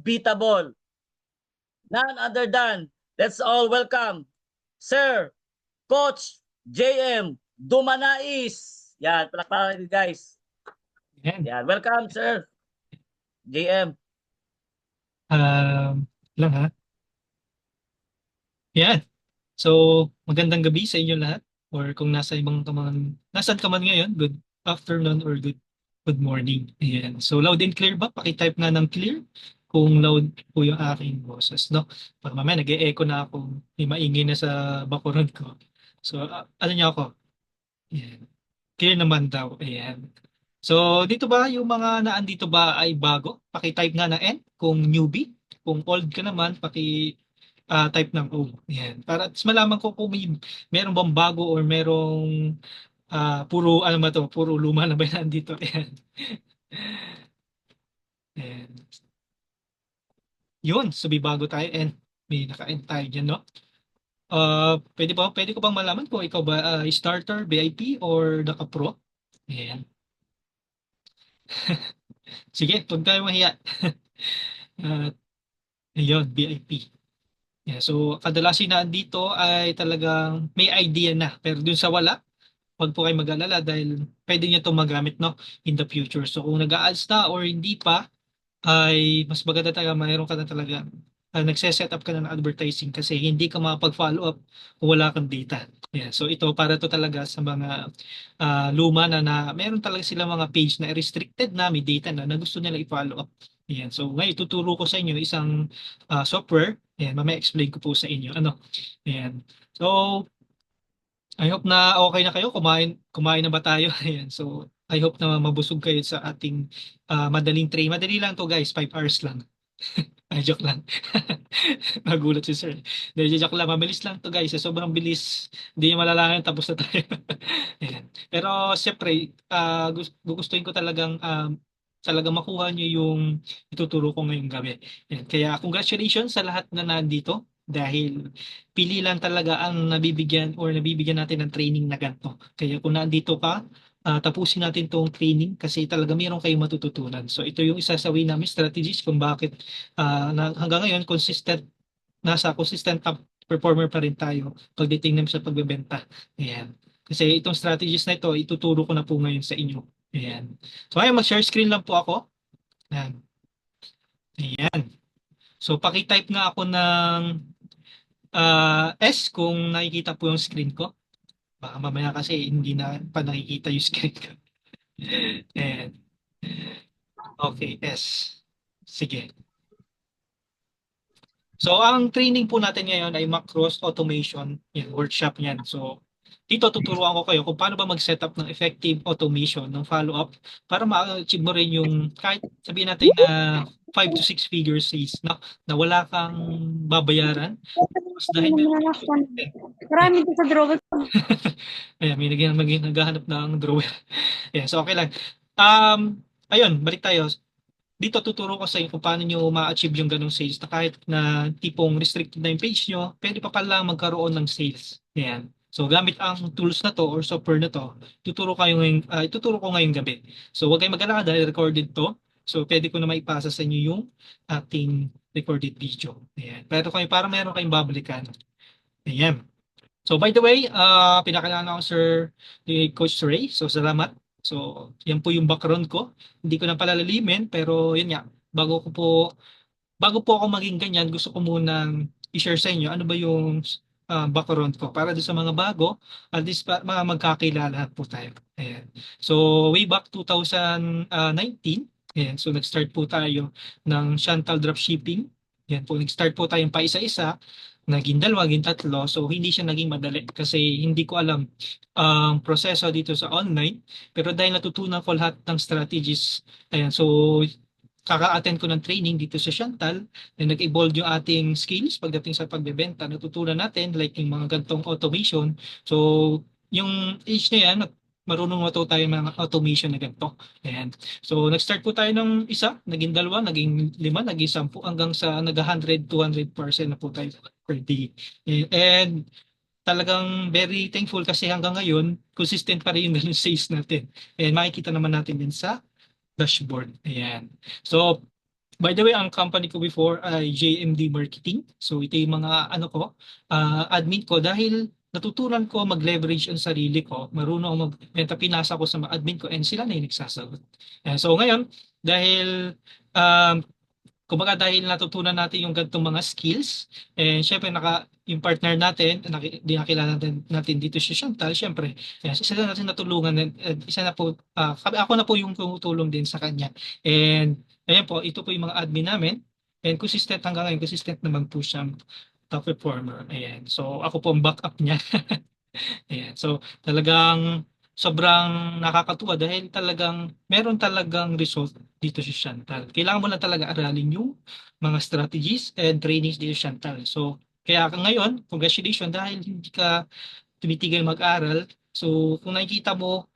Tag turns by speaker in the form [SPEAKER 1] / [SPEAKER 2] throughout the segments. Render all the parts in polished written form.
[SPEAKER 1] unbeatable. None other than, let's all welcome, Sir Coach JM Dumanais. Yan, palakpakan niyo guys.
[SPEAKER 2] Yan.
[SPEAKER 1] Yan, welcome Sir JM.
[SPEAKER 2] Lang ha. Yan. So, magandang gabi sa inyo lahat. Or kung nasaan ka man ngayon, good afternoon or good morning. Ayan. So, loud and clear ba? Paki-type nga ng clear kung loud po yung aking boses, no? Para mamaya nag-e-echo na ako, may maingay na sa background ko. So, ano niya ako? Ayan. Clear naman daw. Ayan. So, dito ba yung mga naandito ba ay bago? Paki-type nga ng N kung newbie. Kung old ka naman, type ng O. Yan. Para at least malaman ko kung meron bang bago or merong puro ano ba to, puro luma na ba yan dito. Ayan. Ayan. Yun, sabi bago tayo and may naka-end tayo dyan, no? Pwede ko bang malaman kung ikaw ba starter, VIP, or naka-pro? Ayan. Sige, huwag tayo mahiya. Uh, Ayun, VIP. Yeah, so kadalasan na dito ay talagang may idea na. Pero dun sa wala, wag po kayo mag-alala dahil pwede niyo itong magamit no in the future. So kung nag-a-ads na or hindi pa, ay mas maganda talaga mayroon ka na talaga nagse-set up ka na ng advertising kasi hindi ka makapag-follow up kung wala kang data. Yeah, so ito para to talaga sa mga luma na meron talaga sila mga page na restricted na may data na gusto nila i-follow up. Yan. So ngayon tuturo ko sa inyo isang software. Yan, mamaya explain ko po sa inyo ano. Yan. So I hope na okay na kayo. Kumain na ba tayo? Ayan. So, I hope na mabusog kayo sa ating madaling train. Madali lang to guys, 5 hours lang. Ay, joke lang. Nagulat si sir. Hindi, joke lang. Mabilis lang to guys. Sobrang bilis. Hindi nyo malalaman tapos na tayo. Ayan. Pero siyempre, gugustuhin ko talagang makuha nyo yung ituturo ko ngayong gabi. Ayan. Kaya congratulations sa lahat na nandito dahil pili lang talaga ang nabibigyan natin ng training na ganito. Kaya kung nandito ka, tapusin natin tong training kasi talaga mayroon kayong matututunan. So ito yung isa sa way namin strategies kung bakit hanggang ngayon nasa consistent top performer pa rin tayo pagdating naman sa pagbebenta. Ayan. Kasi itong strategies na ito, ituturo ko na po ngayon sa inyo. Ayan. So ayun, mag-share screen lang po ako. Ayan. Ayan. So paki-type nga ako ng S kung nakikita po yung screen ko. Baka mamaya kasi hindi na pa nakikita yung screen ko. Ayan. Okay, S. Sige. So, ang training po natin ngayon ay macros automation, yung workshop niyan. So, dito tuturuan ko kayo kung paano ba mag-setup ng effective automation ng follow-up para ma-achieve mo rin yung kahit sabihin natin na 5 to 6 figure sales na wala kang babayaran. Tapos dahil meron kang consistent.
[SPEAKER 3] Marami dito sa drawer.
[SPEAKER 2] Ayan, may naghahanap ng drawer. Yes, okay lang. Ayun, balik tayo. Dito tuturo ko sa inyo kung paano nyo ma-achieve yung ganong sales na kahit na tipong restricted na yung page nyo, pwede pa pala magkaroon ng sales. Ayan. So gamit ang tools na to or software na to, ituturo ko ngayong gabi. So huwag kayong mag-alala dahil recorded to. So pwede ko na maipasa sa inyo yung ating recorded video. Ayan. Pero para meron kayong babalikan. Ayan. So by the way, pinakilala ko Sir Coach Ray. So salamat. So yan po yung background ko. Hindi ko na palalalimin pero yun nga, bago po ako maging ganyan, gusto ko munang i-share sa inyo ano ba yung background ko para doon sa mga bago, at least mga magkakilala po tayo. Ayan. So way back 2019, ayan, so nag-start po tayo ng Chantal Dropshipping. Yan po, nag-start po tayong pa isa-isa, naging dalawa, naging tatlo. So hindi siya naging madali kasi hindi ko alam ang proseso dito sa online. Pero dahil natutunan ko lahat ng strategies, ayan, so kaka-attend ko ng training dito sa Chantal na nag-evolve yung ating skills pagdating sa pagbebenta. Natutunan natin like yung mga gantong automation. So, yung age na yan, marunong matuto tayo ng mga automation na ganito. Ayan. So, nag-start po tayo ng isa, naging dalawa, naging lima, naging 10, hanggang sa nag-100, 200% na po tayo per day. And talagang very thankful kasi hanggang ngayon, consistent pa rin yung ganun sales natin. And makikita naman natin din sa dashboard. Ayan. So, By the way, ang company ko before ay JMD Marketing. So ito yung mga ano ko, admin ko dahil natutunan ko mag-leverage ang sarili ko. Marunong ako magbenta, pinasa ko sa mga admin ko and sila na yung nagsasagot. So ngayon, dahil um, kumbaga dahil natutunan natin yung ganitong mga skills, syempre yung partner natin, dinakilala natin dito si Chantal, syempre, isa na natin natulungan, isa na po, ako na po yung tumutulong din sa kanya. And ayan po, ito po yung mga admin namin, and consistent hanggang ngayon, consistent naman po siyang top performer. Ayan. So ako po ang backup niya. Ayan. So, talagang sobrang nakakatuwa dahil talagang meron talagang result dito si Chantal. Kailangan mo lang talaga aralin yung mga strategies and trainings dito si Chantal. So, kaya ngayon, congratulations dahil hindi ka tumitigil mag-aral. So, kung nakikita mo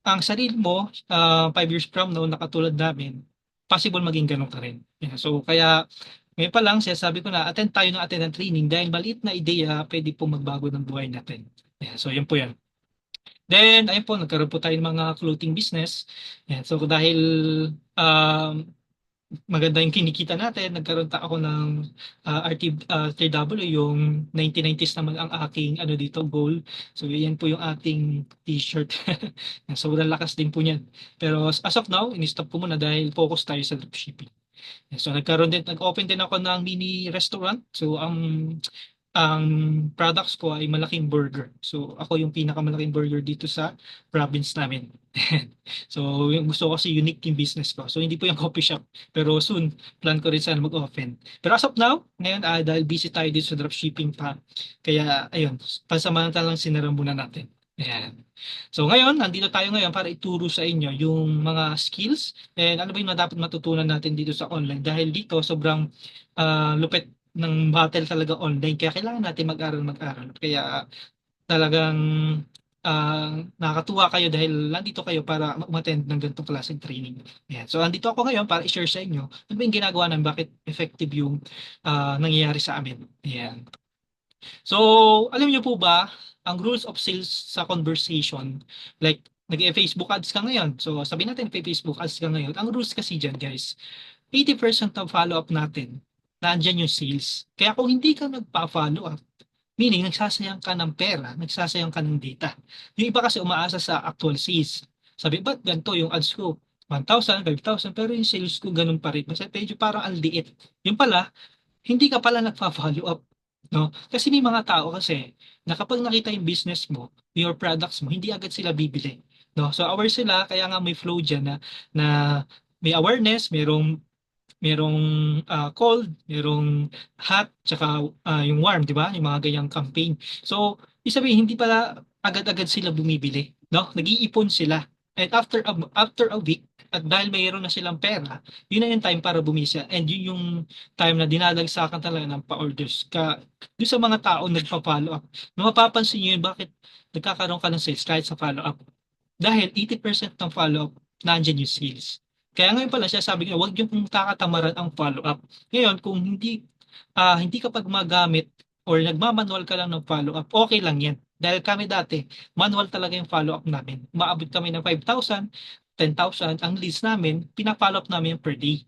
[SPEAKER 2] ang sarili mo 5 years from now, nakatulad namin, possible maging ganun ka rin. Yeah. So, kaya ngayon pa lang, sabi ko na, attend tayo ng attend ng training dahil maliit na ideya, pwede po magbago ng buhay natin. Yeah, so, yun po yan. Then, ayun po, nagkaroon po tayo ng mga clothing business. Yeah, so, dahil um, maganda yung kinikita natin, nagkaroon ako ng RTW, yung 1990s naman ang aking ano dito, goal. So, yan po yung ating t-shirt. Sobrang lakas din po niyan. Pero as of now, in-stop ko muna dahil focus tayo sa dropshipping. So nag-open din ako ng mini restaurant. So ang products ko ay malaking burger. So ako yung pinakamalaking burger dito sa province namin. So yung gusto ko kasi unique yung business ko. So hindi po yung coffee shop. Pero soon, plan ko rin sana mag-open. Pero as of now, ngayon dahil busy tayo dito sa dropshipping pa. Kaya ayun, pansamantalang sinara muna natin. Ayan. So ngayon, nandito tayo ngayon para ituro sa inyo yung mga skills and ano ba yung dapat matutunan natin dito sa online. Dahil dito, sobrang lupit ng battle talaga online. Kaya kailangan natin mag-aral. Kaya talagang nakakatuwa kayo dahil nandito kayo para umattend ng ganitong klaseng training. Ayan. So, andito ako ngayon para i-share sa inyo ano ba yung ginagawa namin, bakit effective yung nangyayari sa amin. Ayan. So, alam niyo po ba, ang rules of sales sa conversation, like, nag-Facebook ads ka ngayon. So, sabi natin, Facebook ads ka ngayon. Ang rules kasi dyan, guys, 80% ng follow-up natin, nandyan yung sales. Kaya kung hindi ka nagpa-follow up, meaning nagsasayang ka ng pera, nagsasayang ka ng data. Yung iba kasi umaasa sa actual sales. Sabi, ba't ganito yung ads ko? 1,000, 5,000, pero yung sales ko ganun pa rin. Kasi medyo parang ang liit. Yung pala, hindi ka pala nagpa-follow up. No? Kasi may mga tao kasi na kapag nakita yung business mo, your products mo, hindi agad sila bibili. No? So aware sila, kaya nga may flow dyan na may awareness, merong cold, merong hot, tsaka yung warm, di ba? Yung mga ganyang campaign. So, isabihin, hindi pala agad-agad sila bumibili. No? Nag-iipon sila. And after a week, at dahil mayroon na silang pera, yun na yung time para bumisa. And yun yung time na dinadagsakan talaga ng pa-orders. Doon sa mga tao nagpa-follow up. No, mapapansin nyo yun, bakit nagkakaroon ka ng sales kahit sa follow up? Dahil 80% ng follow up, nandyan yung sales. Kaya ngayon pala siya sabi niya, huwag yung kakatamaran ang follow-up. Ngayon, kung hindi ka pag magamit or nagmamanual ka lang ng follow-up, okay lang yan. Dahil kami dati, manual talaga yung follow-up namin. Maabot kami ng 5,000, 10,000. Ang leads namin, pina-follow up namin per day.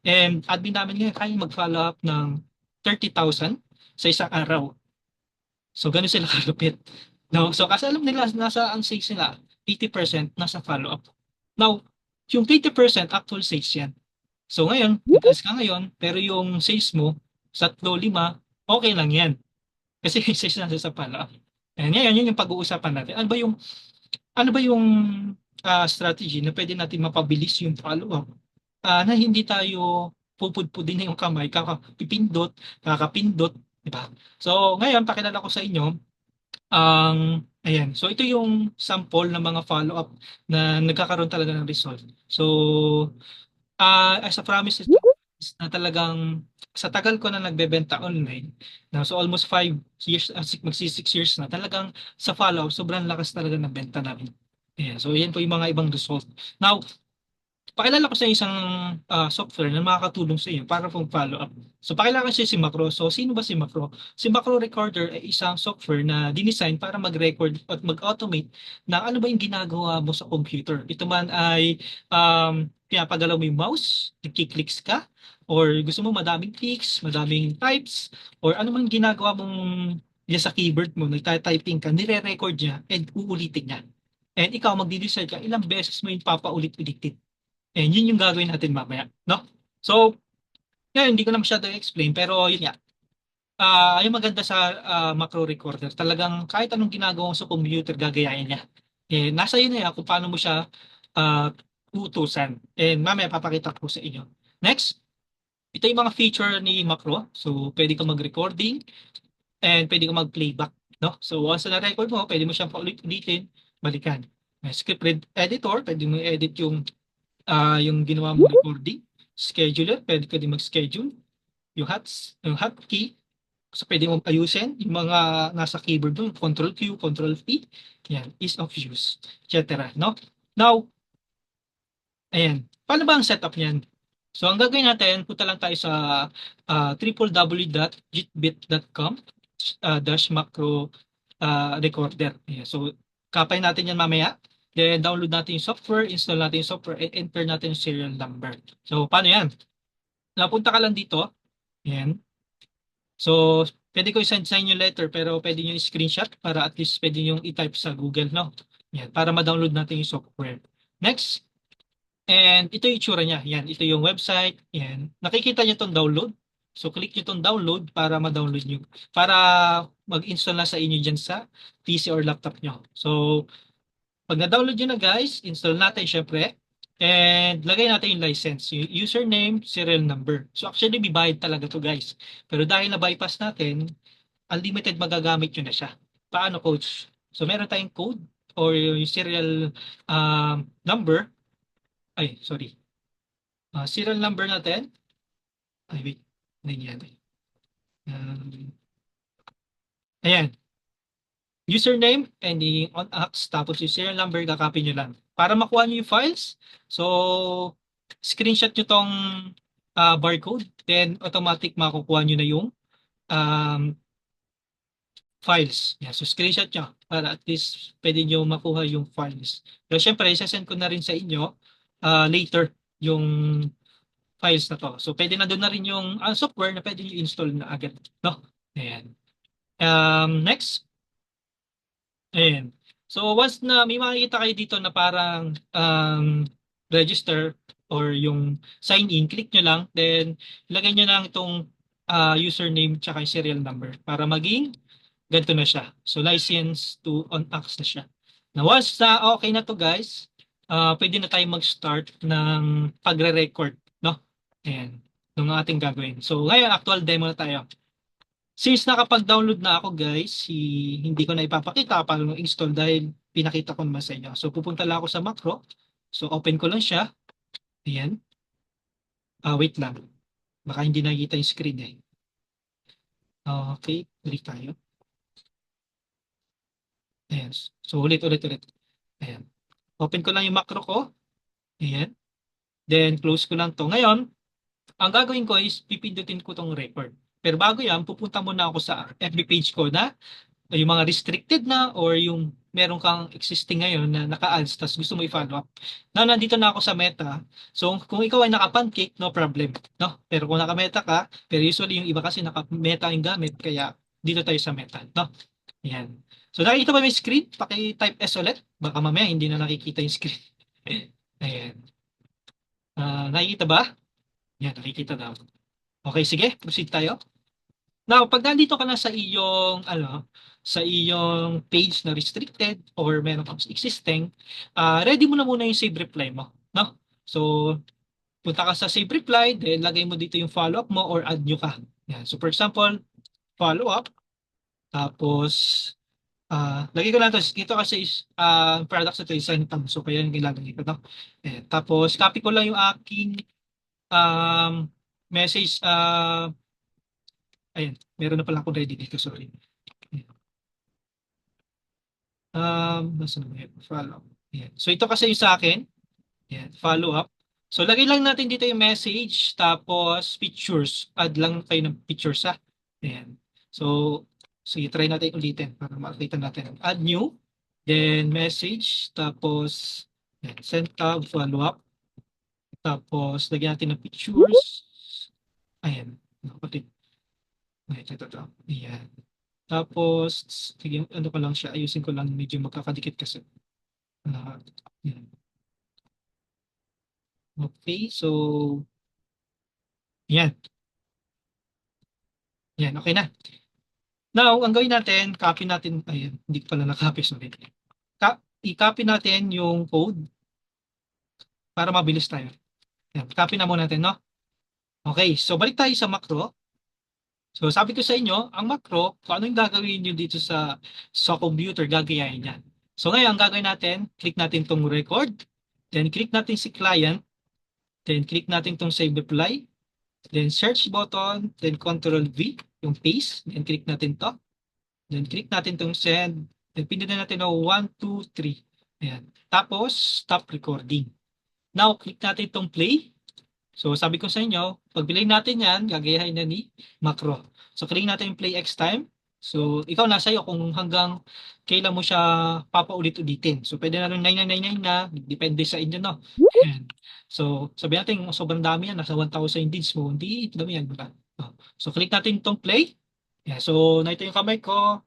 [SPEAKER 2] And admin namin ngayon, kaya mag-follow up ng 30,000 sa isang araw. So, ganun sila kalupit. No? So, kasi alam nila, nasa ang sales nila, 80% nasa follow-up. Now, yung 20% actual sales yan. So ngayon, mataas ka ngayon, pero yung sales mo, sa 3, 5, okay lang yan. Kasi yung sales nasa sa follow-up. And ngayon, yun yung pag-uusapan natin. Ano ba yung strategy na pwede natin mapabilis yung follow-up na hindi tayo pupudpudin na yung kamay, kakapindot, di ba? So ngayon, pakilala ko sa inyo ayan. So ito yung sample ng mga follow-up na nagkakaroon talaga ng result. So as a promise na talagang sa tagal ko na nagbebenta online, so almost 5 years, magsi 6 years na, talagang sa follow-up, sobrang lakas talaga ng benta namin. Ayan. So yan po yung mga ibang result. Now, pakilala ko sa isang software na makakatulong sa inyo para pong follow up. So pakilala siya si Macro. So sino ba si Macro? Si Macro Recorder ay isang software na dinesign para mag-record at mag-automate na ano ba yung ginagawa mo sa computer. Ito man ay pinapagalaw mo yung mouse, nagkiklicks ka, or gusto mo madaming clicks, madaming types, or ano man ginagawa mong diyan sa keyboard mo, nagta-typing ka, nire-record niya and uulitin niya. And ikaw magdi-decide ka ilang beses mo yung papaulit-ulitin. And yun yung gagawin natin mamaya, no? So, ngayon, hindi ko na masyado explain, pero yun nga. Yung maganda sa macro recorder, talagang kahit anong ginagawa mo sa computer, gagayahin niya. Eh, nasa iyo na yan kung paano mo siya uh, utusan. And mamaya papakita ko sa inyo. Next, ito yung mga feature ni macro. So, pwede kang mag-recording and pwede kang mag-playback. No? So, once na-record mo, pwede mo siyang paulit-ulitin, balikan. May script editor, pwede mo i-edit yung ginawa mo recording. Scheduler, pwede ka din mag-schedule. Yung hotkey, so pwede mong ayusin yung mga nasa keyboard mo, Control Q, Control P, yan, ease of use, etc. No? Now, ayan, paano ba ang setup niyan? So, ang gagawin natin, punta lang tayo sa www.jitbit.com dash macro recorder. Ayan, so, kapay natin yan mamaya. Then, download natin yung software, install natin yung software, and enter natin yung serial number. So, paano yan? Napunta ka lang dito. Ayan. So, pwede ko i-send sa inyo letter pero pwede nyo i-screenshot para at least pwede nyo i-type sa Google, no? Yan, para ma-download natin yung software. Next, and ito yung itsura niya. Yan, ito yung website. Yan. Nakikita nyo itong download. So, click nyo itong download para ma-download nyo. Para mag-install na sa inyo dyan sa PC or laptop nyo. So, pag na-download nyo na guys, install natin syempre. And lagay natin yung license, yung username, serial number. So actually, bibayad talaga to guys. Pero dahil na-bypass natin, unlimited magagamit nyo na siya. Paano coach? So meron tayong code or yung serial number. Ay, sorry. Serial number natin. Ay, wait. Nangyari. Ayan. Username and the on Axe, tapos yung serial number, kakopy nyo lang. Para makuha nyo yung files, so screenshot nyo tong barcode, then automatic makukuha nyo na yung um, files. Yeah, so screenshot nyo para at least pwede nyo makuha yung files. Pero syempre, isasend ko na rin sa inyo later yung files na to. So pwede na doon na rin yung software na pwede nyo install na agad. No? Ayan. Next. Ayan. So once na may makikita kayo dito na parang register or yung sign in, click nyo lang, then ilagay nyo lang itong username tsaka yung serial number para maging ganito na siya. So license to on Axe na siya. Na once na okay na to guys, pwede na tayo mag-start ng pagre-record, no? Ayan, yung ating gagawin. So ngayon, actual demo na tayo. Since nakapag-download na ako guys, hindi ko na ipapakita paano mag-install dahil pinakita ko naman sa inyo. So pupunta lang ako sa macro. So open ko lang siya. Ayan. Wait lang. Baka hindi nakikita yung screen eh. Okay, balik tayo. Ayan. So ulit. Ayan. Open ko lang yung macro ko. Ayan. Then close ko lang to. Ngayon, ang gagawin ko is pipindutin ko tong record. Pero bago yan, pupunta muna ako sa FB page ko na yung mga restricted na or yung meron kang existing ngayon na naka-ads tapos gusto mo i-follow up. Now, nandito na ako sa Meta. So, kung ikaw ay naka-pancake, no problem. No? Pero kung naka-Meta ka, pero usually yung iba kasi naka-Meta yung gamit, kaya dito tayo sa Meta. No? Yan. So, nakikita ba may screen? Paki-type S ulit. Baka mamaya hindi na nakikita yung screen. Ayan. Nakikita ba? Yan, nakikita daw. Okay, sige. Proceed tayo. Now, pag nandito ka na sa iyong page na restricted or meron kang existing, ready mo na muna yung save reply mo, no? So, punta ka sa save reply, then lagay mo dito yung follow-up mo or add nyo ka. Yan. So, for example, follow-up, tapos, lagay ko lang ito, dito kasi products na ito is Centum, so kaya yung ilalagay ko, no? Tapos, copy ko lang yung aking message, ayan, meron na pala akong ready dito, sorry. Nasa na yun? Follow. Ayan. So ito kasi yung sa akin. Ayan, follow up. So lagay lang natin dito yung message, tapos pictures. Add lang kayo ng pictures ha. Ayan. So, sige, try natin ulitin para makita natin. Add new, then message, tapos ayan, send tab, follow up. Tapos lagyan natin ng pictures. Ayan. Kapatid. Ayan, ito. Ayan. Tapos, sige, ano ko lang siya, ayusin ko lang, medyo magkakadikit kasi. Ah, yan. Okay, so, yan. Yan, okay na. Now, ang gawin natin, copy natin, ayan, hindi ko pala na-copy, sorry. I-copy natin yung code para mabilis tayo. Yan, copy na muna natin, no? Okay, so balik tayo sa macro. So sabi ko sa inyo, ang macro, kung ano yung gagawin nyo dito sa computer, gagayahin yan. So ngayon, ang gagawin natin, click natin tong record, then click natin si client, then click natin tong save reply, then search button, then Control V, yung paste, then click natin to, then click natin tong send, then pindutin natin ng 1, 2, 3. Ayan. Tapos, stop recording. Now, click natin tong play. So sabi ko sa inyo, pag play natin yan, gagayahin na ni macro. So click natin yung play X time. So ikaw nasa iyo kung hanggang kailan mo siya papaulit-ulitin. So pwede na rin 9999 na, depende sa inyo, no? Ayan. So sabi natin kung sobrang dami yan, nasa 1,000 deeds mo, hindi dami yan, diba? So click natin itong play. Yeah, so na ito yung kamay ko,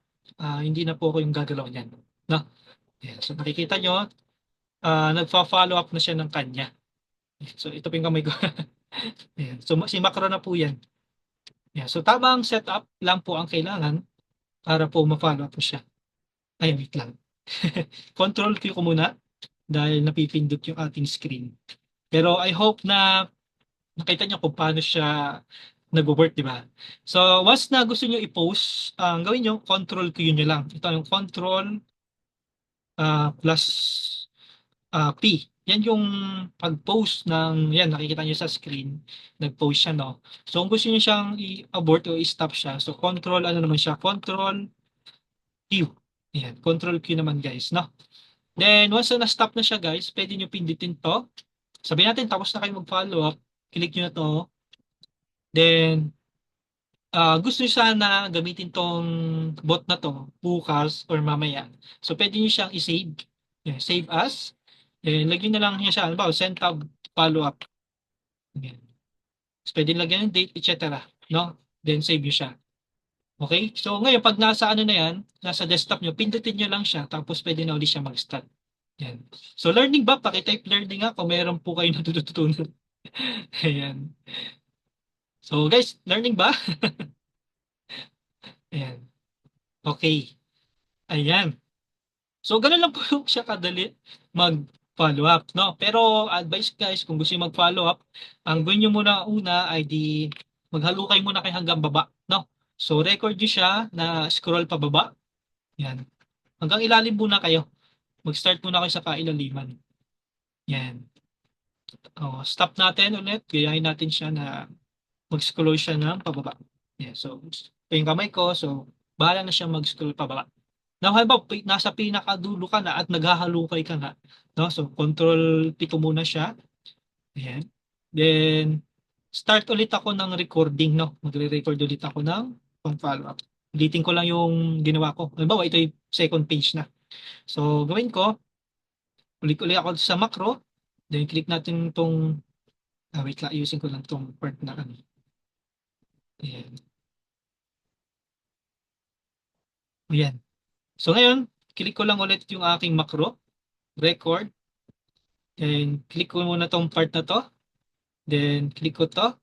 [SPEAKER 2] hindi na po ako yung gagalaw niyan. No? Yeah, so nakikita nyo, nagfa-follow up na siya ng kanya. So ito po yung kamay ko. Ayan. So si macro na po yan. Ayan. So tamang setup lang po ang kailangan para po ma-follow up po siya. Ay, wait lang. Control Q ko muna dahil napipindot yung ating screen. Pero I hope na nakita niyo kung paano siya nag-work, di ba? So once na gusto niyo i-post, ang gawin niyo, Control Q niyo lang. Ito yung Control plus P. Yan yung pag-post ng, yan, nakikita nyo sa screen, nag-post siya, no? So, kung gusto nyo siyang i-abort o i-stop siya, so control, ano naman siya, control Q. Yan, control Q naman, guys, no? Then, once na na-stop na siya, guys, pwede nyo pindutin to. Sabihin natin, tapos na kayo mag-follow up, click nyo na to. Then, gusto nyo sana gamitin tong bot na to, bukas or mamaya. So, pwede nyo siyang i-save. Yan, save as. Then, lagyan na lang niya siya. Halimbawa, send tab follow-up. Ayan. So, pwede lagyan ng date, etc. No? Then, save nyo siya. Okay? So, ngayon, pag nasa ano na yan, nasa desktop nyo, pindutin nyo lang siya, tapos pwede na ulit siya mag-start. Yan. So, learning ba? Pakitype learning nga kung meron po kayo natututunan. Ayan. So, guys, learning ba? Ayan. Okay. Ayan. So, ganun lang po siya kadali mag-follow up, no? Pero advice guys, kung gusto niyo mag-follow up, ang gawin niyo muna una ay di maghalukay muna kayo hanggang baba, no? So, record niyo siya na scroll pa baba. Yan. Hanggang ilalim muna kayo. Mag-start muna kayo sa kailaliman. Yan. Oh, stop natin ulit. Gayahin natin siya na mag-scroll siya ng pababa. Yan. So, ito yung kamay ko. So, bahala na siya mag-scroll pababa. Now, halimbawa, nasa pinakadulo ka na at naghahalukay ka na. No? So, control P ko muna siya. Ayan. Then, start ulit ako ng recording. No? Magre-record ulit ako ng follow-up. Ulitin ko lang yung ginawa ko. Halimbawa, ito yung second page na. So, gawin ko, ulit-ulit ako sa macro. Then, click natin itong, wait lang, ayusin ko lang itong part na ano. Ayan. Ayan. So, ngayon, click ko lang ulit yung aking macro, record, then click ko muna tong part na to, then click ko to,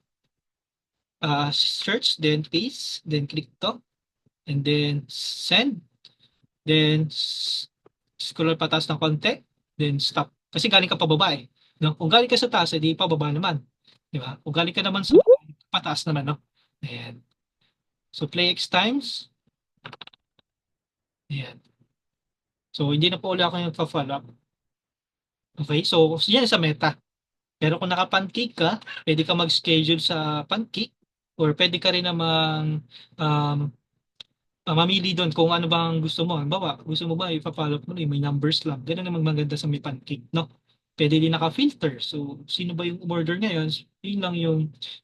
[SPEAKER 2] search, then paste, then click to, and then send, then scroll pataas ng konti, then stop. Kasi galing ka pababa eh. No? Kung galing ka sa taas, edi pababa naman. Di ba? Kung galing ka naman sa pataas naman, no? Ayan. So, play X times. Ayan. So, hindi na po ulit ako yung pa-follow up. Okay? So, yan sa meta. Pero kung naka-pancake ka, pwede ka mag-schedule sa pancake or pwede ka rin namang mamili doon kung ano bang gusto mo. Halimbawa, gusto mo ba ipa-follow up mo may numbers lang. Ganun naman maganda sa may pancake, no? Pwede din naka-filter. So, sino ba yung umorder ngayon? Yun lang yung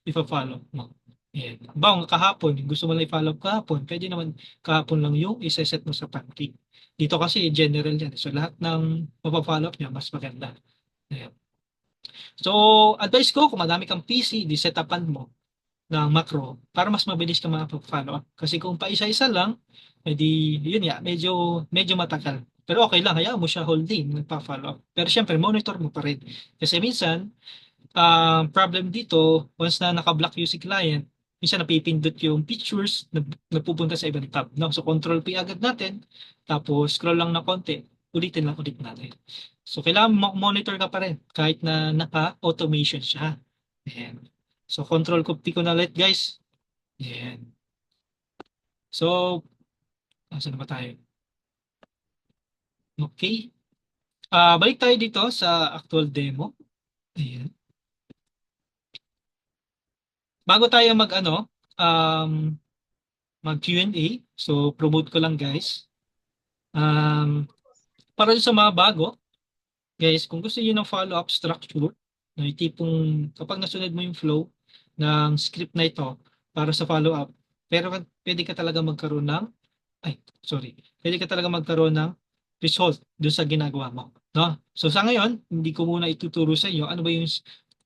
[SPEAKER 2] ipa-follow mo. Ayan. Halimbawa, kahapon, gusto mo lang i-follow up kahapon, pwede naman kahapon lang yung isa-set mo sa pancake. Dito kasi general yan. So, lahat ng mapa-follow up niya, mas maganda. Ayan. So, advice ko, kung madami kang PC, di setapan mo. ng macro para mas mabilis ka makapag-follow up. Kasi kung pa isa-isa lang, edi yun ya, medyo matagal. Pero okay lang, hayaan mo siya whole day nagpa-follow up. Pero syempre, monitor mo pa rin. Kasi minsan, problem dito, once na naka-block yung si client, minsan napipindot yung pictures, napupunta sa ibang tab. No? So, control P agad natin, tapos scroll lang na konti, ulitin lang ulit natin. So, kailangan monitor ka pa rin, kahit na naka-automation siya. Ayan. So, control P ko na ulit, guys. Ayan. So, saan na ba tayo? Okay. Balik tayo dito sa actual demo. Ayan. Bago tayo um, mag Q&A. So, promote ko lang guys. Para sa mga bago, guys, kung gusto niyo ng follow-up structure, no, yung tipong kapag nasunod mo yung flow ng script na ito para sa follow-up, pero pwede ka talaga magkaroon ng, pwede ka talaga magkaroon ng result doon sa ginagawa mo. No? So sa ngayon, hindi ko muna ituturo sa inyo ano ba yung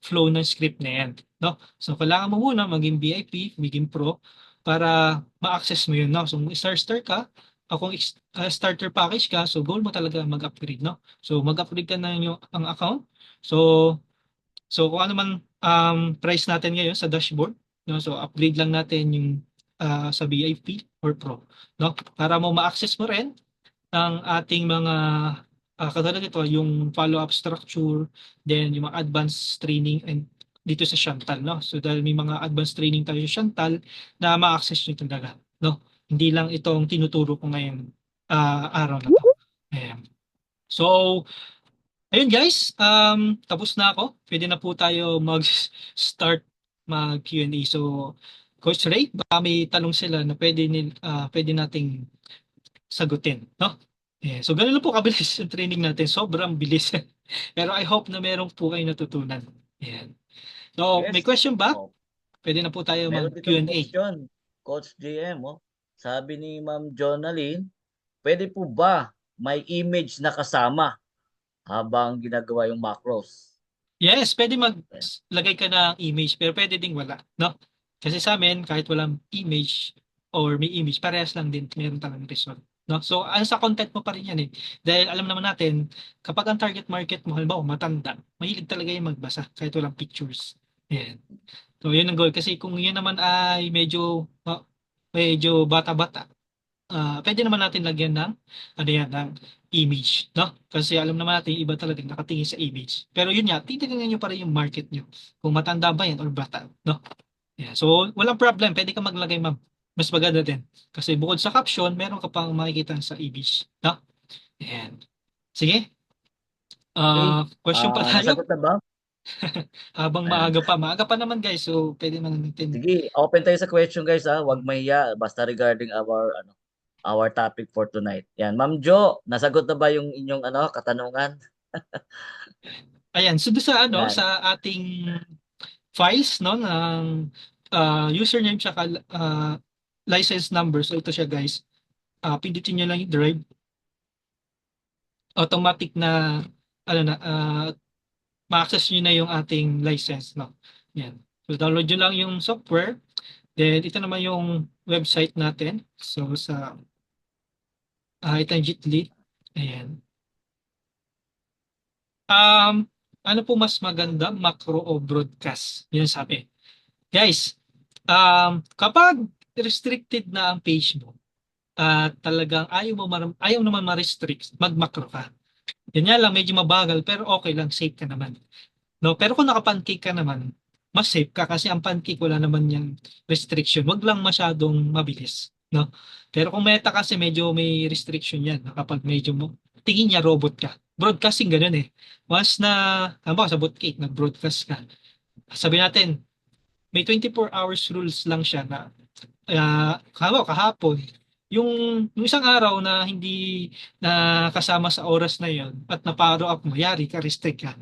[SPEAKER 2] flow ng script na yan. No? So kailangan mo muna maging VIP, maging pro, para ma-access mo yun. No? So star ka, kung starter package ka, so goal mo talaga mag-upgrade. No? So mag-upgrade ka na yung ang account. So kung ano man price natin ngayon sa dashboard, no? So upgrade lang natin yung sa VIP or Pro, no? Para mo ma-access mo rin ang ating mga katulad nito, yung follow-up structure, then yung mga advanced training and dito sa Chantal, no? So dahil may mga advanced training tayo sa Chantal na ma-access nyo talaga, no? Hindi lang itong tinuturo ko ngayon araw na to. Ayan. So, ayun guys, tapos na ako. Pwede na po tayo mag-start mag Q&A. So, Coach Ray, baka may tanong sila na pwede nating sagutin, no? Yeah, so, ganun lang po kabilis yung training natin. Sobrang bilis. Pero I hope na meron po kayo natutunan. Yan. So, may
[SPEAKER 1] Yes.
[SPEAKER 2] question ba?
[SPEAKER 1] Oh,
[SPEAKER 2] Pwede na po tayo mag
[SPEAKER 1] meron ditong
[SPEAKER 2] Q&A.
[SPEAKER 1] question, Coach JM. Oh. Sabi ni Ma'am Jonaline, pwede po ba may image na kasama habang ginagawa yung macros?
[SPEAKER 2] Yes, pwede maglagay ka ng image, pero pwede ding wala, no? Kasi sa amin, kahit walang image or may image, parehas lang din, meron talagang result. No? So, ano sa content mo pa rin yan eh. Dahil alam naman natin, kapag ang target market mo, halimbawa, matanda, mahilig talaga yung magbasa kahit walang pictures. Yan. So, yun ang goal. Kasi kung yun naman ay medyo bata-bata, pwede naman natin lagyan ng ano yan, ng image, no? Kasi alam naman natin iba talaga nakatingin sa image. Pero yun nga, titingnan nyo pa rin yung market nyo. Kung matanda ba yan or bata, no? Yeah. So, walang problem. Pwede ka maglagay, ma'am. Mas maganda din. Kasi bukod sa caption, meron ka pang makikita sa image, no? Ayan. Sige.
[SPEAKER 1] Okay.
[SPEAKER 2] Question pa tayo?
[SPEAKER 1] Nasagot na ba?
[SPEAKER 2] Habang
[SPEAKER 1] Ayan.
[SPEAKER 2] maaga pa. Maaga pa naman, guys. So, pwede naman natin.
[SPEAKER 1] Sige, open tayo sa question guys ha. Huwag mahiya basta regarding our topic for tonight. Yan, Ma'am Jo, nasagot na ba yung inyong katanungan?
[SPEAKER 2] Ayan. So, doon sa
[SPEAKER 1] Yan.
[SPEAKER 2] sa ating files no ng username tsaka license number. So ito siya guys. Pindutin niyo lang yung drive. Automatic na ano na ma-access niyo na yung ating license no. Yan. So download niyo lang yung software. Then ito naman yung website natin. So sa ito yung Jitly. Ayan. Ano po mas maganda, macro o broadcast? Yun sabi. Guys, kapag restricted na ang page mo, at talagang ayaw naman ma-restrict, mag-macro ka. Yan nga lang, medyo mabagal, pero okay lang, safe ka naman. No? Pero kung naka-pancake ka naman, mas safe ka kasi ang pancake wala naman yung restriction. Wag lang masyadong mabilis. No? Pero kung meta kasi medyo may restriction yan. No? Kapag medyo tingin niya robot ka. Broadcasting ganun eh. Once na, halimbawa sa bootcake, nag-broadcast ka. Sabi natin, may 24 hours rules lang siya na kahapon, yung isang araw na hindi na kasama sa oras na yon at naparo up mo, yari ka, restrict ka.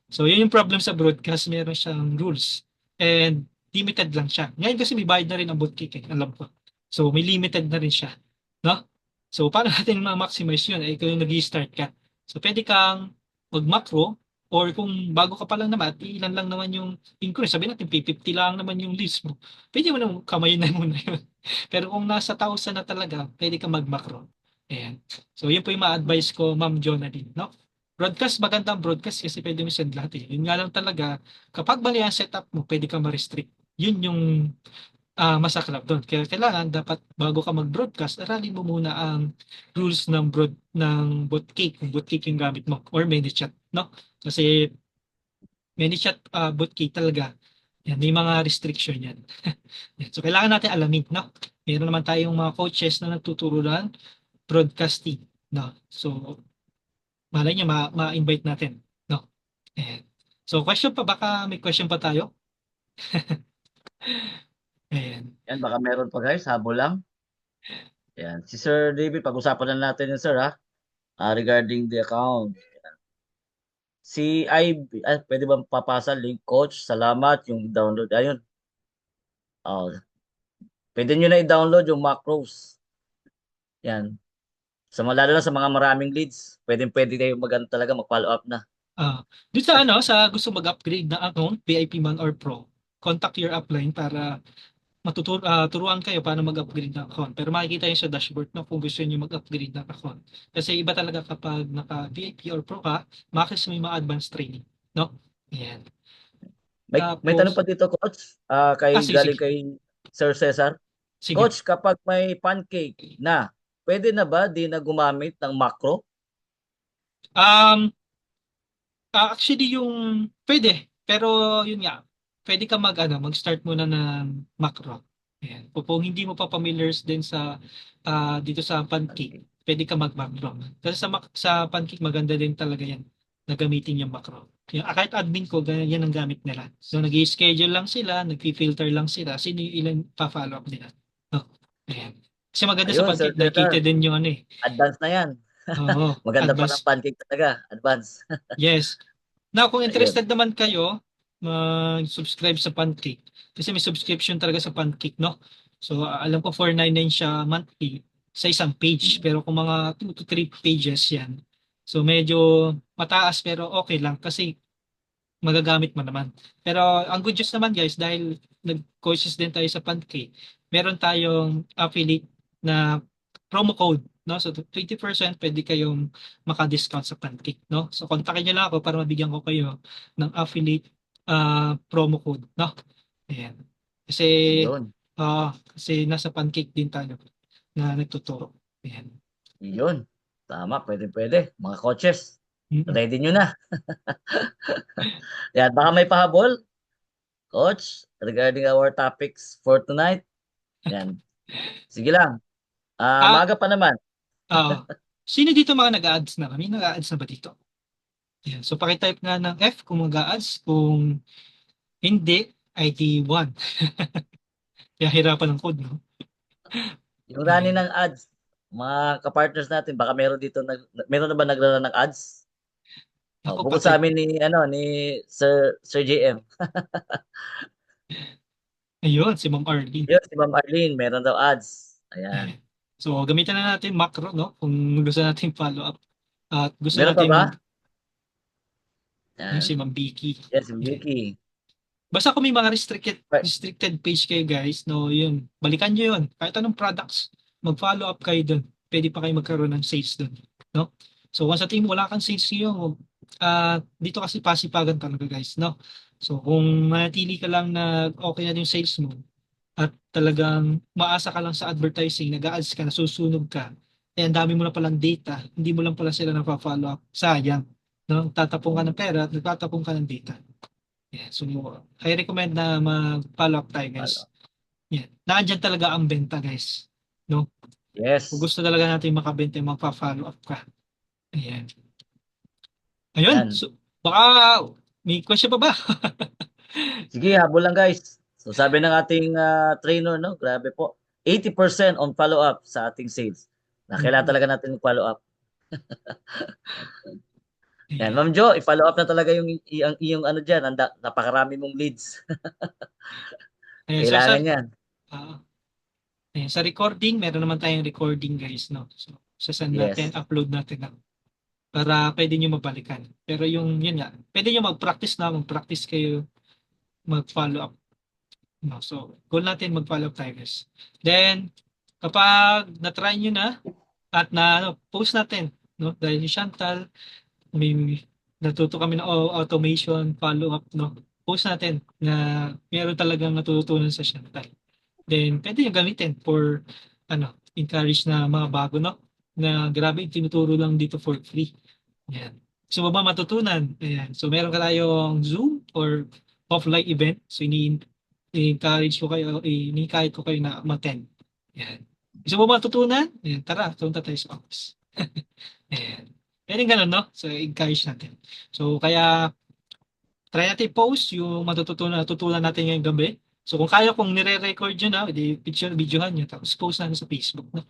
[SPEAKER 2] So, yun yung problem sa broadcast, meron siyang rules. And limited lang siya. Ngayon kasi may bayad na rin ang bootkick eh, alam ko. So, may limited na rin siya. No? So, paano natin ma-maximize yun? Eh, kung nag-start ka. So, pwede kang mag-macro Or kung bago ka pa lang naman, at ilan lang naman yung increase, sabihin natin, P50 lang naman yung leads mo. Pwede mo nang kamayin na muna yun. Pero kung nasa 1,000 na talaga, pwede ka mag-macro. Ayan. So, yun po yung ma-advise ko, Ma'am Jonalyn, no? Broadcast, magandang broadcast kasi pwede mo send lahat eh. Yun nga lang talaga, kapag mali ang setup mo, pwede ka ma-restrict. Yun yung masaklap doon. Kaya kailangan dapat bago ka mag-broadcast, aralin mo muna ang rules ng Bootcake, kung Bootcake yung gamit mo or ManyChat, no? Kasi ManyChat Bootcake talaga. Yan, may mga restriction yan. Yan. So kailangan natin alamin, no? Meron naman tayong mga coaches na nagtuturo ng broadcasting, no? So malay niya ma-invite natin, no? Ayan. So question pa, baka may question pa tayo? Ayan.
[SPEAKER 1] Yan, baka meron pa guys, habol lang. Yan. Si Sir David, pag-usapan na natin yun, sir, ha? Regarding the account. Si pwede ba papasa link, coach? Salamat, yung download. Ayun. Oh, pwede nyo na i-download yung macros. Yan. Lalo na sa mga maraming leads, pwede kayo talaga mag-follow up na.
[SPEAKER 2] Dun sa sa gusto mag-upgrade na account, VIP man or Pro, contact your upline para turuan kayo paano mag-upgrade ng account. Pero makikita yun sa dashboard no, kung gusto niyo mag-upgrade ng account. Kasi iba talaga kapag naka-VIP or Pro ka, makakita may mga advanced training. No? Ayan.
[SPEAKER 1] May tanong
[SPEAKER 2] Tapos,
[SPEAKER 1] pa dito, coach.
[SPEAKER 2] sige,
[SPEAKER 1] Galing
[SPEAKER 2] sige.
[SPEAKER 1] kay Sir Cesar.
[SPEAKER 2] Sige.
[SPEAKER 1] Coach, kapag may pancake na, pwede na ba di na gumamit ng macro?
[SPEAKER 2] Um, actually, yung pwede. Pero yun nga, pwede ka mag-start muna ng macro. Ayan. Kung hindi mo pa familiar din sa dito sa pancake, pwede ka mag-macro. Kasi sa pancake maganda din talaga yan na gamitin yung macro. Kahit admin ko, ganyan yan ang gamit nila. So nag-schedule lang sila, nag-filter lang sila, sino yung ilan pa-follow up nila. No? Ayan. Kasi maganda sa
[SPEAKER 1] Ayun, Sir
[SPEAKER 2] pancake, nakikita
[SPEAKER 1] Cesar.
[SPEAKER 2] din yung ano eh.
[SPEAKER 1] Advance na yan.
[SPEAKER 2] Oo,
[SPEAKER 1] Maganda pa ng
[SPEAKER 2] advance.
[SPEAKER 1] pancake talaga. Advance.
[SPEAKER 2] Yes. Now, kung
[SPEAKER 1] Ayun.
[SPEAKER 2] interested naman kayo, mag-subscribe sa Pancake. Kasi may subscription talaga sa Pancake, no? So, alam ko 499 siya monthly sa isang page. Pero kung mga 2 to 3 pages yan, so medyo mataas pero okay lang kasi magagamit mo naman. Pero ang good news naman guys, dahil nag-courses din tayo sa Pancake, meron tayong affiliate na promo code, no? So 20% pwede kayong maka-discount sa Pancake, no? So kontakin niyo lang ako para mabigyan ko kayo ng affiliate promo code, no? Ayan. Kasi
[SPEAKER 1] Ayun.
[SPEAKER 2] kasi nasa Pancake din tayo na nagtuturo. Ayan.
[SPEAKER 1] Ayun. Tama, pwede. Mga coaches,
[SPEAKER 2] Mm-mm.
[SPEAKER 1] ready nyo na. Yan, baka may pahabol, coach, regarding our topics for tonight. Yan. Sige lang.
[SPEAKER 2] Ah,
[SPEAKER 1] Maaga pa naman.
[SPEAKER 2] sino dito mga nag-a-ads na? Kami nag-a-ads na ba dito? Yan. So, pakitype nga ng F kung mag-a-ads. Kung hindi, ID1. Kaya hirapan ng code, no?
[SPEAKER 1] Yung running
[SPEAKER 2] Ayan.
[SPEAKER 1] ng ads, mga kapartners natin, baka meron na ba naglaro ng ads? Oh,
[SPEAKER 2] Ako,
[SPEAKER 1] bukod sa
[SPEAKER 2] patay.
[SPEAKER 1] amin ni Sir JM.
[SPEAKER 2] Ayun, si Ma'am Arlene.
[SPEAKER 1] Yun, si Ma'am Arlene, meron daw ads. Ayan.
[SPEAKER 2] Ayan. So, gamitan na natin macro, no? Kung gusto natin follow up. At gusto
[SPEAKER 1] Meron pa
[SPEAKER 2] natin
[SPEAKER 1] ba?
[SPEAKER 2] yung si
[SPEAKER 1] Yan.
[SPEAKER 2] Ma'am Vicky.
[SPEAKER 1] Yes, si
[SPEAKER 2] Ayan.
[SPEAKER 1] Vicky.
[SPEAKER 2] Basta kung may mga
[SPEAKER 1] Right.
[SPEAKER 2] restricted page kayo guys, no, yun. Balikan nyo yun. Kahit anong products, mag-follow up kayo dun. Pwede pa kayo magkaroon ng sales dun. No? So, kung sa team wala kang sales ngayon, dito kasi pasipagan talaga guys, no? So, kung manatili ka lang na okay na yung sales mo at talagang maasa ka lang sa advertising, nag-ads ka, nasusunog ka, eh, ang dami mo na palang data, hindi mo lang pala sila napa-follow up. Sayang. No? Tatapong ka ng pera at nagtatapong ka ng data. Yeah, so, I recommend na mag-follow up tayo, guys.
[SPEAKER 1] Ano?
[SPEAKER 2] Yeah. Nandiyan talaga ang benta, guys. No? Kung
[SPEAKER 1] Yes.
[SPEAKER 2] gusto talaga natin makabenta, magpa-follow up ka. Ayan. Ayun.
[SPEAKER 1] Yan.
[SPEAKER 2] So, baka may question pa ba?
[SPEAKER 1] Sige, habol lang guys. So sabi ng ating trainer, no? Grabe po. 80% on follow-up sa ating sales. Na kailangan
[SPEAKER 2] Mm-mm.
[SPEAKER 1] talaga natin follow up. Yan,
[SPEAKER 2] Ayan.
[SPEAKER 1] Ma'am Jo, i-follow up na talaga ang iyong ano diyan, napakarami mong leads.
[SPEAKER 2] Ayan. So,
[SPEAKER 1] Kailangan 'yan.
[SPEAKER 2] ah, sa recording, meron naman tayong recording, guys. No? So, sasend natin,
[SPEAKER 1] Yes.
[SPEAKER 2] upload natin. para pwede nyo mabalikan. Pero yun nga, pwede nyo mag-practice kayo mag-follow up. No? So, goal natin mag-follow up tayo guys. Then, kapag na-try nyo na at post natin, no? Dahil ni Chantal, may natuto kami ng automation, follow up, no? Post natin na meron talagang natutunan sa Chantal. Then, pwede yung gamitin for, encourage na mga bago, no? Na grabe, tinuturo lang dito for free. Yan. So, ba matutunan? Ayan. So, meron ka tayong Zoom or offline event. So, encourage ko kayo, ini-kahit ko kayo na umattend. Yan. Gusto mo matutunan? Ayan, tara, punta tayo sa office. Ayan. Pwede ganun, no? So, encourage natin. So, kaya, try natin i-post yung natutunan natin ngayong gabi. So, kung kaya kong nire-record yun na, di picture, videohan nyo, tapos post natin sa Facebook, no?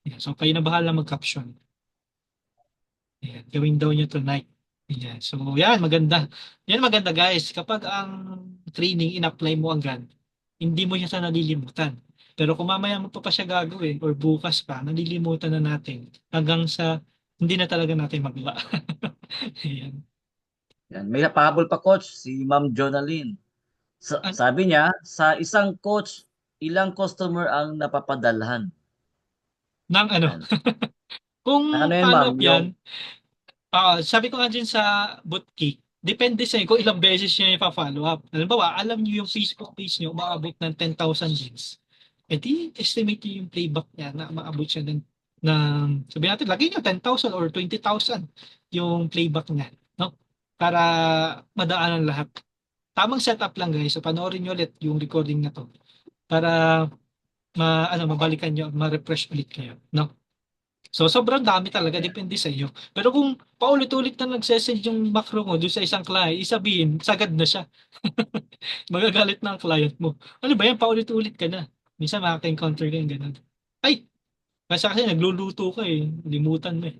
[SPEAKER 2] Ayan. So, kayo na bahala mag-caption. Ayan. Gawin daw nyo tonight. Ayan. So, yan, maganda. Yan, maganda, guys. Kapag ang training, in-apply mo agad, hindi mo siya sa nalilimutan. Pero kung mamaya mo pa siya gagawin or bukas pa, nalilimutan na natin hanggang sa hindi na talaga natin magawa. Ayan.
[SPEAKER 1] Yan. May pahabol pa coach, si Ma'am Jonalyn.
[SPEAKER 2] An-
[SPEAKER 1] Sabi niya, sa isang coach, ilang customer ang napapadalhan?
[SPEAKER 2] Nang ano,
[SPEAKER 1] Yan. Na
[SPEAKER 2] kung
[SPEAKER 1] ano yan
[SPEAKER 2] follow
[SPEAKER 1] ma'am,
[SPEAKER 2] up
[SPEAKER 1] yung
[SPEAKER 2] yan, sabi ko nga dyan sa bootkick, depende sa kung ilang beses nyo ipa-follow up. Halimbawa, alam nyo yung Facebook page nyo, maabot ng 10,000 views. E di, estimate nyo yung playback niya na maabot siya sabihin natin, lagay nyo 10,000 or 20,000 yung playback niya. No? Para madaanan lahat. Tamang setup lang guys. So, panoorin nyo ulit yung recording na to. Para mabalikan nyo, ma-refresh ulit kayo. No? So, sobrang dami talaga, depende sa iyo. Pero kung paulit-ulit na nagsesend yung macro mo doon sa isang client, isabihin, sagad na siya. Magagalit na ang client mo. Ano ba yan, paulit-ulit ka na. Minsan makaka-encounter ka yung ganun. Ay, kasi nagluluto ka eh, limutan mo eh.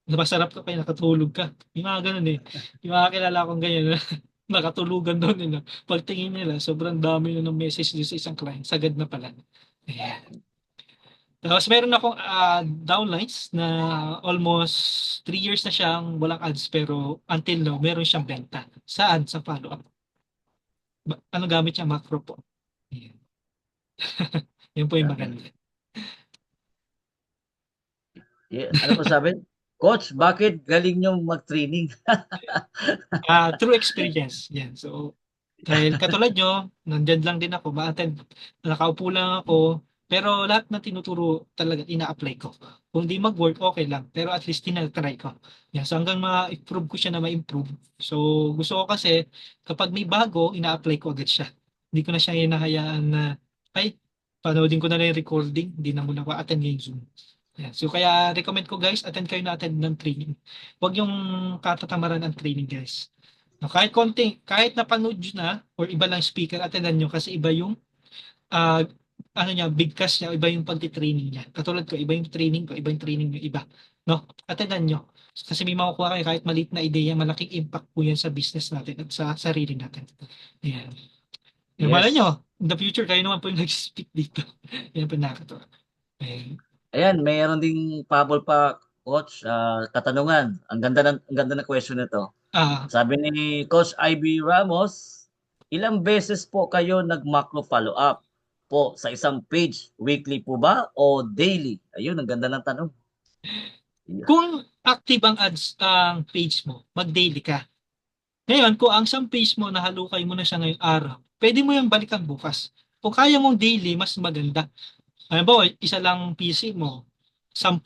[SPEAKER 2] Napasarap ka pa eh, nakatulog ka. Yung mga ganun eh. Yung mga kilala kong ganyan na nakatulugan doon nila. Pagtingin nila, sobrang dami na ng message doon sa isang client. Sagad na pala. Ayan. Tapos meron akong downlines na almost 3 years na siyang walang ads pero until now meron siyang benta. Saan? Sa follow-up. Ano gamit niya? Macro po. Ayan. Yan po yung
[SPEAKER 1] yan.
[SPEAKER 2] maganda.
[SPEAKER 1] Ano pa sabi? Coach, bakit galing nyo mag-training?
[SPEAKER 2] True experience. Yan. So, dahil katulad nyo, nandyan lang din ako, ma-attend, nakaupo lang ako, pero lahat na tinuturo talaga ina-apply ko. Kung di mag-work, okay lang. Pero at least tinatry ko. Yan. So hanggang ma-improve ko siya na ma-improve. So gusto ko kasi, kapag may bago, ina-apply ko agad siya. Hindi ko na siya hinahayaan na, ay, panoodin ko na lang yung recording, hindi na muna ko attend yung Zoom. Yan. So kaya recommend ko guys, attend kayo na attend ng training. Huwag yung katatamaran ng training guys. No, kahit konting, kahit napanood nyo na or iba lang speaker, attendan nyo kasi iba yung ah, bigkas niya, iba yung pagti-training niya. Katulad ko, iba yung training ko, iba yung training nyo, iba. No? Attendan nyo. Kasi may makukuha kayo kahit maliit na ideya, malaking impact po yan sa business natin at sa sarili natin. Ayan. Yung malay
[SPEAKER 1] Yes.
[SPEAKER 2] nyo, in the future, kayo naman po yung nag-speak dito. Yan po nakakatawa. Ayan.
[SPEAKER 1] Ayan, mayroon ding pahabol pa coach, katanungan. Ang ganda ng question nito.
[SPEAKER 2] Ah,
[SPEAKER 1] Sabi ni Coach Ivy Ramos, ilang beses po kayo nag-macro follow-up po sa isang page? Weekly po ba o daily? Ayun, ang ganda ng tanong. Yeah.
[SPEAKER 2] kung active ang ads ang page mo, mag-daily ka. Ngayon, kung ang isang page mo, nahalukay mo na siya ngayong araw, pwede mo yung balikan bukas. Kung kaya mong daily, mas maganda. Halimbawa, isa lang PC mo, 10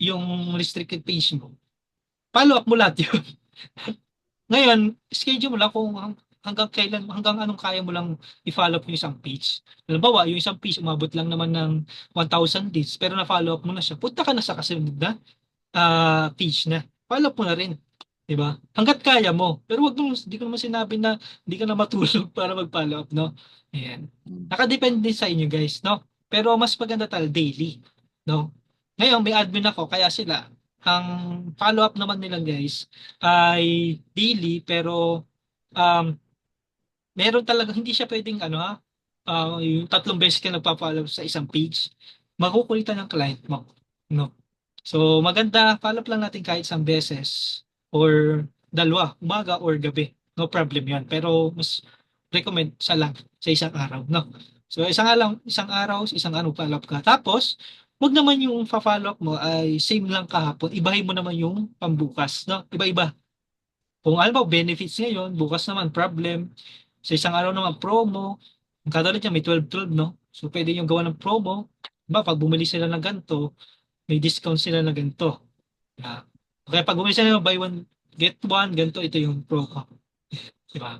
[SPEAKER 2] yung restricted page mo. Follow up mo lahat yun. Ngayon, schedule mo lang kung hanggang kailan, hanggang anong kaya mo lang i-follow up yung isang page. Halimbawa, yung isang page umabot lang naman ng 1,000 leads, pero na-follow up mo na siya. Punta ka na sa kasunod na page na. Follow up mo na rin. 'Di ba? Hangga't kaya mo. Pero wag mo, di ko naman sinabi na hindi ka na matulog para mag-follow up, no? Ayan. Nakadepende sa inyo, guys, no? Pero mas maganda talaga daily, no? Ngayon, may admin ako, kaya sila, ang follow-up naman nila, guys, ay daily, pero um, meron talaga, hindi siya pwedeng, yung 3 beses ka nagpa-follow sa isang page, makukulitan ng client mo, no? So maganda, follow up lang natin kahit isang beses or dalawa, umaga or gabi. No problem yan. Pero mas recommend sa lang sa isang araw, no? So isang araw, isang araw follow up ka. Tapos, wag naman yung follow up mo ay same lang kahapon. Ibahin mo naman yung pambukas, no? Iba-iba. Kung alam mo, benefits ngayon, bukas naman problem. Sa isang araw naman promo. Ang katulad niya may 12-12, no? So pwede yung gawa ng promo. Diba, pag bumili sila ng ganito, may discount sila na ganito. Yeah. Okay, pag bumili sila ng buy one, get one, ganito, ito yung pro ko. Diba?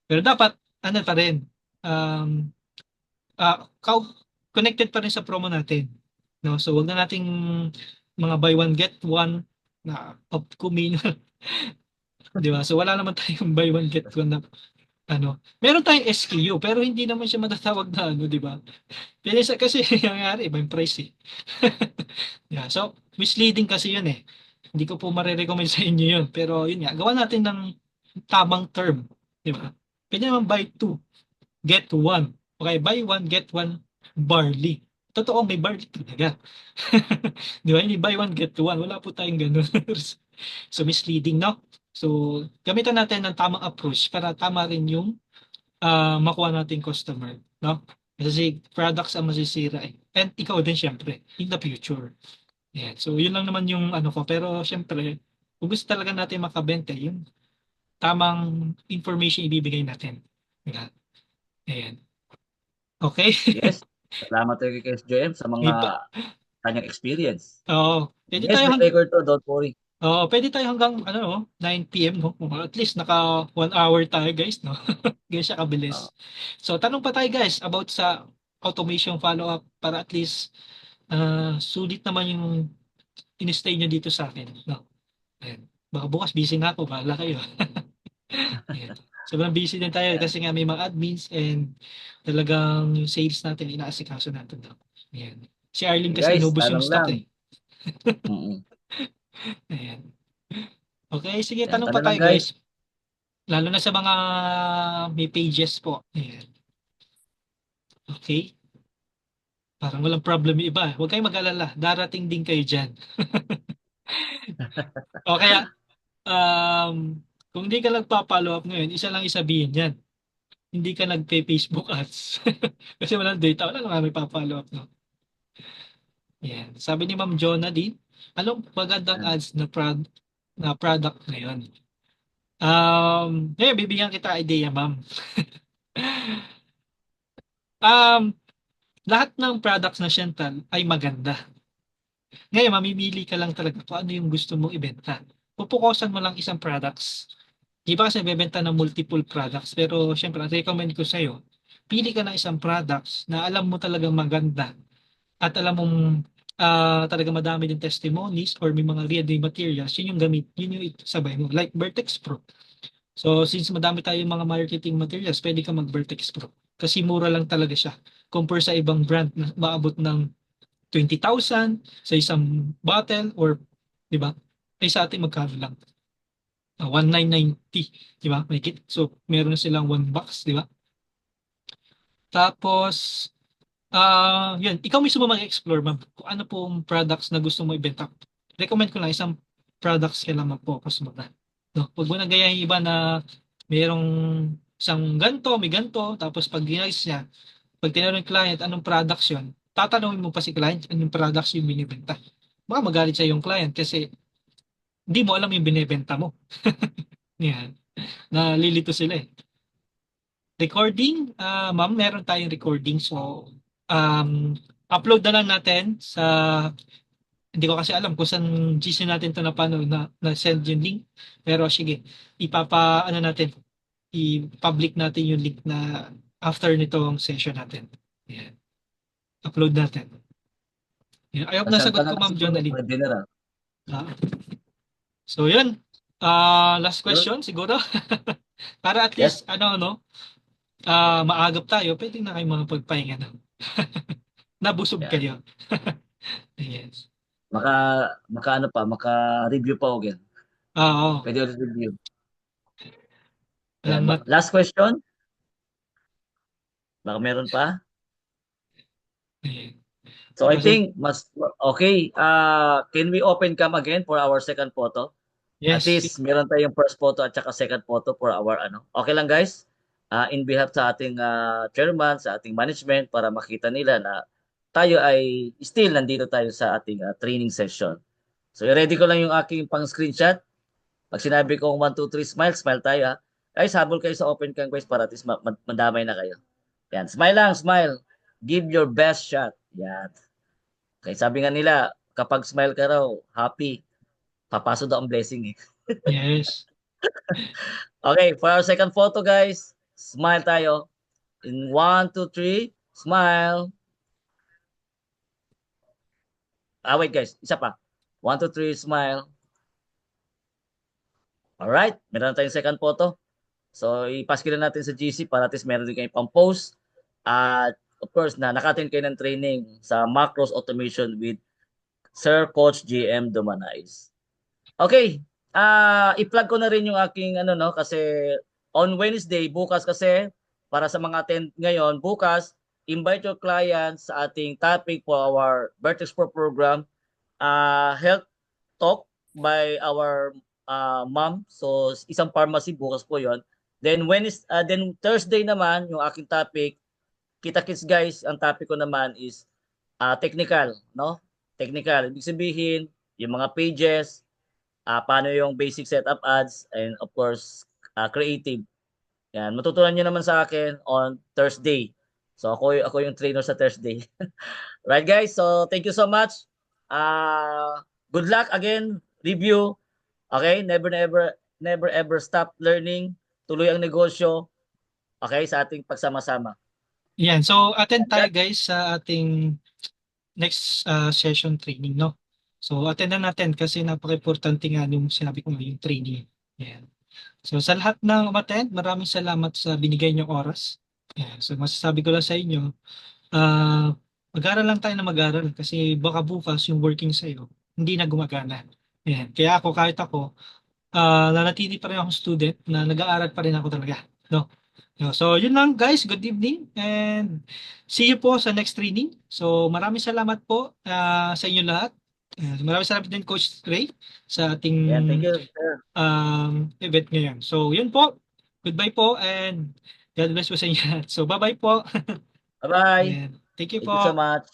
[SPEAKER 2] Pero dapat, ano pa rin, um, connected pa rin sa promo natin. No? So, wag na nating mga buy one, get one na upcoming. Di ba? So, wala naman tayong buy one, get one na ano. Meron tayong SKU, pero hindi naman siya matatawag na ano, di ba? Kasi nangyari, iba yung price eh. Yeah, so, misleading kasi yun eh. Hindi ko po marirecommend sa inyo yun. Pero yun nga, gawa natin ng tamang term. Di ba? Pwede naman buy two, get one. Okay, buy one, get one barley. Totoo, may barley talaga. Di ba? Hindi buy one, get one. Wala po tayong ganun. So, misleading, no? So, gamitan natin ng tamang approach para tama rin yung makuha nating customer, no? Kasi products ang masisira eh. And ikaw din syempre, in the future. Ayan. So, yun lang naman yung ano ko. Pero syempre, kung gusto talaga natin makabenta, yung tamang information ibibigay natin. Ayan. Ayan. Okay?
[SPEAKER 1] Yes. Salamat kay Kuya JM sa mga
[SPEAKER 2] May pa,
[SPEAKER 1] kanyang experience.
[SPEAKER 2] Oo. Pwede
[SPEAKER 1] Yes,
[SPEAKER 2] tayo
[SPEAKER 1] may record to, don't worry.
[SPEAKER 2] pwede tayo hanggang ano no, 9 PM no. At least naka 1 hour tayo guys no. Ganyan siya
[SPEAKER 1] Uh,
[SPEAKER 2] kabilis. So tanong pa tayo guys about sa automation follow-up para at least sulit naman yung in-stay nyo dito sa akin. No? Ayan. Baka bukas busy na ako, bahala kayo. Ayan. Sobrang busy din tayo
[SPEAKER 1] yan.
[SPEAKER 2] kasi nga may mga admins and talagang yung sales natin, inaasikaso natin. No? Ayan. Si Arlene
[SPEAKER 1] Okay,
[SPEAKER 2] kasi
[SPEAKER 1] guys,
[SPEAKER 2] inubos yung
[SPEAKER 1] tanong
[SPEAKER 2] stock
[SPEAKER 1] lang.
[SPEAKER 2] eh.
[SPEAKER 1] Mm-mm.
[SPEAKER 2] Ayan. Okay, sige,
[SPEAKER 1] Yan,
[SPEAKER 2] tanong pa
[SPEAKER 1] tanong lang,
[SPEAKER 2] tayo
[SPEAKER 1] guys.
[SPEAKER 2] guys. Lalo na sa mga may pages po. Ayan. Okay. Parang walang problem yung iba. Huwag kayong mag-alala. Darating din kayo dyan. O kaya, kung hindi ka nagpa-follow up ngayon, isa lang isabihin yan. Hindi ka nagpe-Facebook ads. Kasi walang data, wala naman may pa-follow up. No? Yan. Sabi ni Ma'am Jonah din, anong magandang
[SPEAKER 1] Yan.
[SPEAKER 2] ads na product ngayon? Ngayon, bibigyan kita idea, ma'am. Um, lahat ng products na Shentel ay maganda. Ngayon, mamimili ka lang talaga kung ano yung gusto mong ibenta. Pupukosan mo lang isang products. Di ba kasi bebenta ng multiple products? Pero syempre, ang recommend ko sa'yo, pili ka ng isang products na alam mo talagang maganda at alam mong talaga madami din testimonies or may mga ready materials, yun yung gamit, yun yung sabay mo. Like Vertex Pro. So, since madami tayong mga marketing materials, pwede ka mag-Vertex Pro. Kasi mura lang talaga siya. Compare sa ibang brand na maabot ng 20,000 sa isang bottle or, di ba? Ay sa atin magkano lang? 1,990, di ba? May kit. So, meron silang one box, di ba? Tapos, yun, ikaw mismo mag-explore ma'am kung ano pong products na gusto mo ibenta. Recommend ko lang isang products kailangan mag-focus mo na. No? Huwag mo na gaya yung iba na mayroong isang ganto, may ganto, tapos pag ginayos niya, pag tinanong yung client anong products yun, tatanungin mo pa si client anong products yung binibenta. Baka magalit sa yung client kasi hindi mo alam yung binibenta mo. Yan. Nalilito sila eh. Recording, ma'am, meron tayong recording. So, upload na lang natin sa, hindi ko kasi alam kung saan GC natin to na send yung link. Pero sige, ano natin, i-public natin yung link na after nitong session natin. Yan. Upload natin. Yan. I hope
[SPEAKER 1] Pasanta
[SPEAKER 2] nasagot
[SPEAKER 1] na
[SPEAKER 2] ko,
[SPEAKER 1] lang
[SPEAKER 2] Ma'am
[SPEAKER 1] siguro
[SPEAKER 2] Jonalyn.
[SPEAKER 1] for general.
[SPEAKER 2] Ah, so, yun. Last
[SPEAKER 1] Yun.
[SPEAKER 2] question siguro. Para at
[SPEAKER 1] Yes.
[SPEAKER 2] least, maagap tayo, pwede na kayo mga pagpahinga na. Nabusog
[SPEAKER 1] Yan.
[SPEAKER 2] kayo. Yes.
[SPEAKER 1] Maka, ano pa, maka-review pa again.
[SPEAKER 2] Oo.
[SPEAKER 1] Pwede ulit review. Yan.
[SPEAKER 2] Salamat.
[SPEAKER 1] Last question? Baka meron pa?
[SPEAKER 2] Ayan.
[SPEAKER 1] So I
[SPEAKER 2] Kasi,
[SPEAKER 1] think mas okay. Can we open cam again for our second photo? At
[SPEAKER 2] yes,
[SPEAKER 1] least meron tayong first photo at saka second photo for our ano. Okay lang guys? In behalf sa ating chairman, sa ating management para makita nila na tayo ay still nandito tayo sa ating training session. So i-ready ko lang yung aking pang-screenshot. Pag sinabi kong 1, 2, 3, smile, smile tayo ha. Guys, habol kayo sa open cam guys para at least madamay na kayo. Yan, smile lang, smile. Give your best shot. Yan. Okay, sabi nga nila, kapag smile ka raw, happy, papasok daw ang blessing eh.
[SPEAKER 2] yes.
[SPEAKER 1] Okay, for our second photo guys, smile tayo. In 1, 2, 3, smile. Wait guys, isa pa. 1, 2, 3, smile. Alright, meron na tayong second photo. So, ipaski na natin sa GC para at least meron din kayong pang-post. At of course, naka-attend kayo ng training sa Macros Automation with Sir Coach GM Dumanais. Okay, i-plug ko na rin yung aking ano no kasi on Wednesday bukas kasi para sa mga attend ngayon, bukas invite your clients sa ating topic for our Vertex Pro program, health talk by our ma'am. So isang pharmacy bukas po 'yon. Then Thursday naman yung aking topic, kita kits guys, ang topic ko naman is technical, no? Technical. Ibig sabihin, yung mga pages, paano yung basic setup ads, and of course, creative. Yan, matutunan niyo naman sa akin on Thursday. So ako yung trainer sa Thursday. Right guys, so thank you so much. Good luck again, review. Okay, never ever stop learning. Tuloy ang negosyo. Okay, sa ating pagsama-sama.
[SPEAKER 2] Yan. So, attend tayo guys sa ating next session training, no? So, attend na natin kasi napaka-importante nga yung sinabi ko yung training. Yan. So, sa lahat ng umattend, maraming salamat sa binigay niyong oras. Yan. So, masasabi ko lang sa inyo, mag-aral lang tayo na mag-aral kasi baka bukas yung working sa'yo, hindi na gumagana. Yan. Kaya ako, kahit ako, nanatili pa rin akong student na nag-aaral pa rin ako talaga. No? So, yun lang guys. Good evening and see you po sa next training. So, maraming salamat po sa inyo lahat. Maraming salamat din Coach Ray sa ating
[SPEAKER 1] Yan, thank you, sir.
[SPEAKER 2] event ngayon. So, yun po. Goodbye po and God bless po sa inyo. So, bye-bye po.
[SPEAKER 1] Bye-bye.
[SPEAKER 2] And thank you
[SPEAKER 1] Thank you so
[SPEAKER 2] po.
[SPEAKER 1] much.